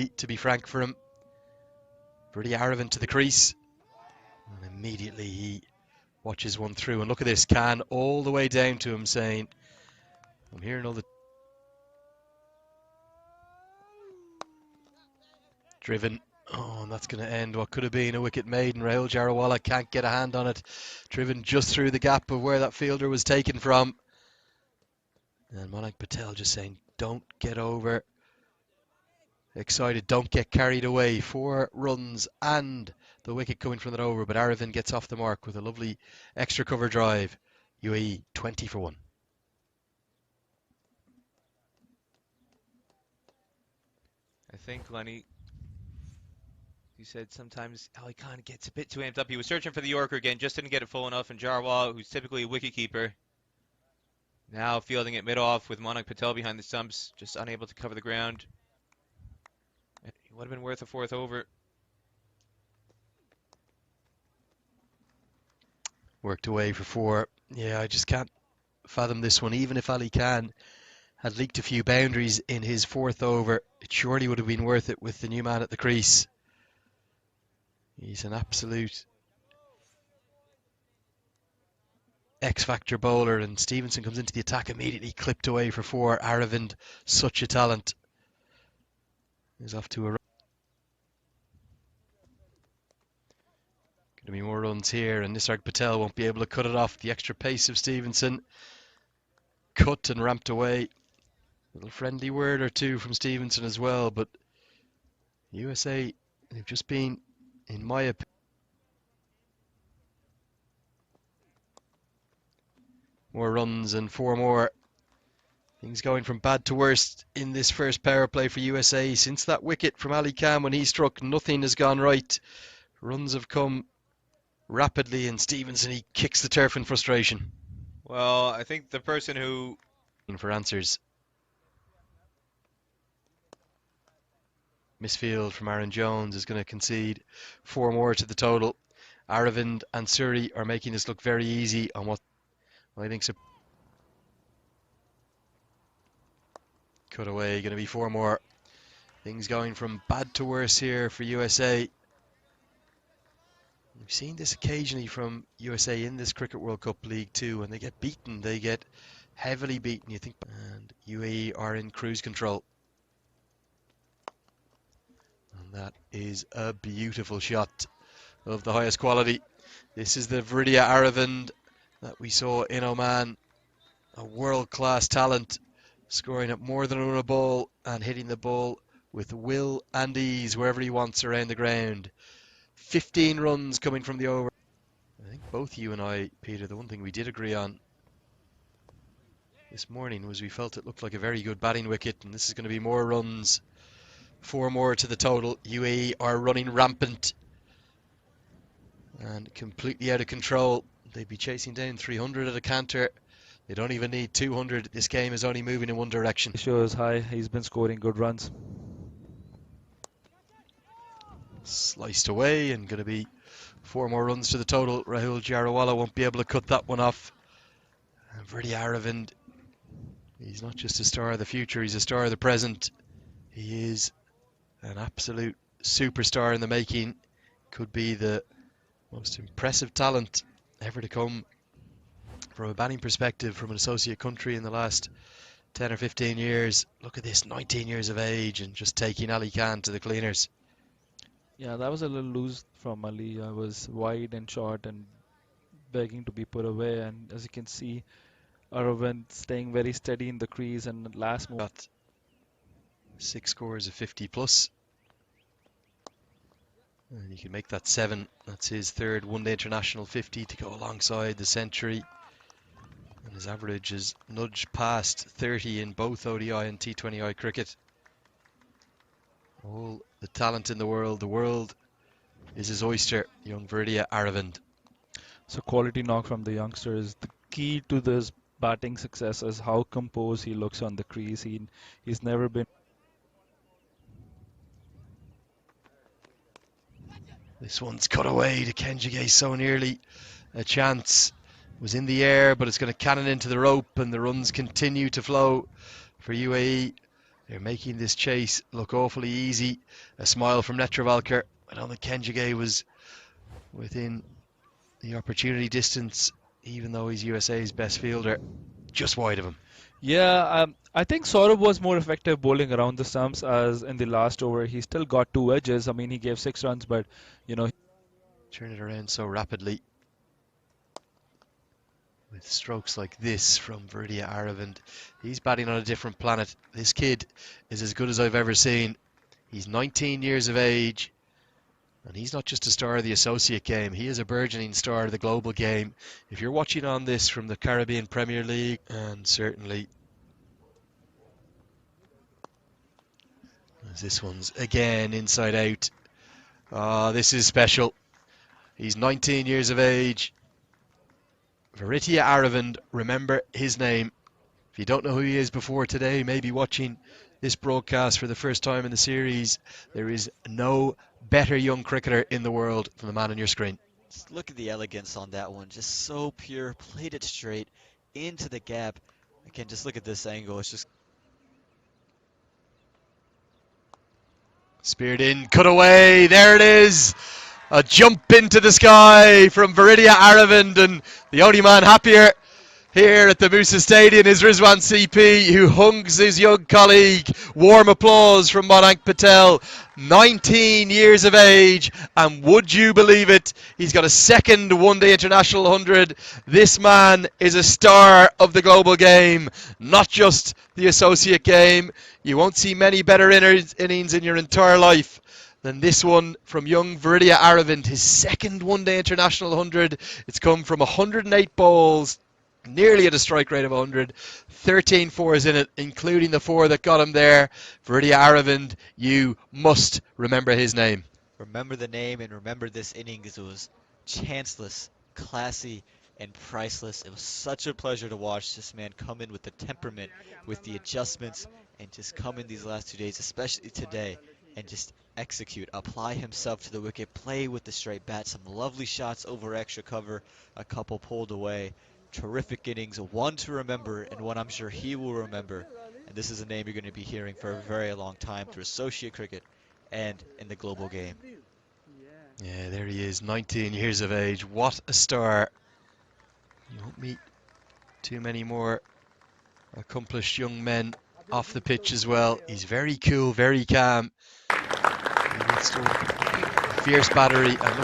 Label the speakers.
Speaker 1: to be frank for him. Vriitya Aravind to the crease. And immediately he watches one through. And look at this, Can all the way down to him saying, I'm hearing all the... Driven. Oh, and that's going to end what could have been a wicket maiden. Rahul Jarawala can't get a hand on it. Driven just through the gap of where that fielder was taken from. And Manik Patel just saying, don't get over excited, don't get carried away. 4 runs and the wicket coming from that over, but Aravind gets off the mark with a lovely extra cover drive. UAE 20 for 1.
Speaker 2: I think, Lenny, you said sometimes Ali Khan gets a bit too amped up. He was searching for the Yorker again, just didn't get it full enough, and Jarawala, who's typically a wicketkeeper, now fielding it mid-off with Manik Patel behind the stumps, just unable to cover the ground. It would have been worth a 4th over.
Speaker 1: Worked away for 4. Yeah, I just can't fathom this one. Even if Ali Khan had leaked a few boundaries in his 4th over, it surely would have been worth it with the new man at the crease. He's an absolute X-factor bowler, and Stevenson comes into the attack immediately, clipped away for 4. Aravind, such a talent. He's off to a... Going to be more runs here, and Nisarg Patel won't be able to cut it off. The extra pace of Stevenson. Cut and ramped away. A little friendly word or two from Stevenson as well, but USA, they've just been, in my opinion, more runs and 4 more. Things going from bad to worst in this first power play for USA. Since that wicket from Ali Khan when he struck, nothing has gone right. Runs have come rapidly, and Stevenson, he kicks the turf in frustration.
Speaker 2: Well, I think the person who...
Speaker 1: For answers. Misfield from Aaron Jones is going to concede 4 more to the total. Aravind and Suri are making this look very easy on what I think so. Cut away, going to be 4 more. Things going from bad to worse here for USA. We've seen this occasionally from USA in this Cricket World Cup League too. When they get beaten, they get heavily beaten, you think. And UAE are in cruise control. And that is a beautiful shot of the highest quality. This is the Vriitya Aravind that we saw in Oman. A world-class talent, scoring at more than a ball and hitting the ball with will and ease wherever he wants around the ground. 15 runs coming from the over. I think both you and I, Peter, the one thing we did agree on this morning was we felt it looked like a very good batting wicket, and this is going to be more runs. 4 more to the total. UAE are running rampant and completely out of control. They'd be chasing down 300 at a canter. They don't even need 200. This game is only moving in one direction.
Speaker 3: Ratio is high. He's been scoring good runs.
Speaker 1: Sliced away, and going to be 4 more runs to the total. Rahul Jarawala won't be able to cut that one off. And Vriitya Aravind, he's not just a star of the future, he's a star of the present. He is an absolute superstar in the making. Could be the most impressive talent ever to come from a batting perspective from an associate country in the last 10 or 15 years. Look at this, 19 years of age and just taking Ali Khan to the cleaners.
Speaker 3: Yeah, that was a little loose from Ali. I was wide and short and begging to be put away. And as you can see, Aravind staying very steady in the crease, and last move.
Speaker 1: Got 6 scores of 50 plus. And you can make that 7. That's his 3rd one-day international 50 to go alongside the century. And his average is nudged past 30 in both ODI and T20I cricket. All the talent in the world is his oyster, young Vriitya Aravind.
Speaker 3: So quality knock from the youngster is the key to this batting success, is how composed he looks on the crease. He's never been...
Speaker 1: This one's cut away to Kenjige, so nearly a chance. Was in the air, but it's going to cannon into the rope, and the runs continue to flow for UAE. They're making this chase look awfully easy. A smile from Netravalkar. I don't think Kenjige was within the opportunity distance, even though he's USA's best fielder. Just wide of him.
Speaker 3: Yeah, I think Saurabh was more effective bowling around the stumps as in the last over. He still got 2 edges. I mean, he gave 6 runs, but you know,
Speaker 1: Turn it around so rapidly. With strokes like this from Vriitya Aravind. He's batting on a different planet. This kid is as good as I've ever seen. He's 19 years of age. And he's not just a star of the associate game, he is a burgeoning star of the global game. If you're watching on this from the Caribbean Premier League, and certainly as this one's again inside out. Oh, this is special. He's 19 years of age. Vriitya Aravind, remember his name. If you don't know who he is before today, maybe watching this broadcast for the first time in the series, there is no better young cricketer in the world than the man on your screen.
Speaker 4: Just look at the elegance on that one. Just so pure. Played it straight into the gap. Again, just look at this angle. It's just
Speaker 1: Speared in, cut away. There it is. A jump into the sky from Vriitya Aravind, and the only man happier here at the Musa Stadium is Rizwan CP, who hugs his young colleague. Warm applause from Mayank Patel, 19 years of age, and would you believe it, he's got a second one-day international 100. This man is a star of the global game, not just the associate game. You won't see many better innings in your entire life than this one from young Vriitya Aravind, his second one-day international 100. It's come from 108 balls, nearly at a strike rate of 100, 13 fours in it, including the 4 that got him there. Vriitya Aravind, you must remember his name.
Speaker 4: remember the name and remember this inning because it was chanceless, classy, and priceless. It was such a pleasure to watch this man come in with the temperament, with the adjustments, and just come in these last 2 days, especially today, and just execute, apply himself to the wicket, play with the straight bat, some lovely shots over extra cover, a couple pulled away. Terrific innings, one to remember and one I'm sure he will remember. And this is a name you're going to be hearing for a very long time through associate cricket and in the global game.
Speaker 1: Yeah, there he is, 19 years of age. What a star. You won't meet too many more accomplished young men off the pitch as well. He's very cool, very calm. He needs to fierce battery, and look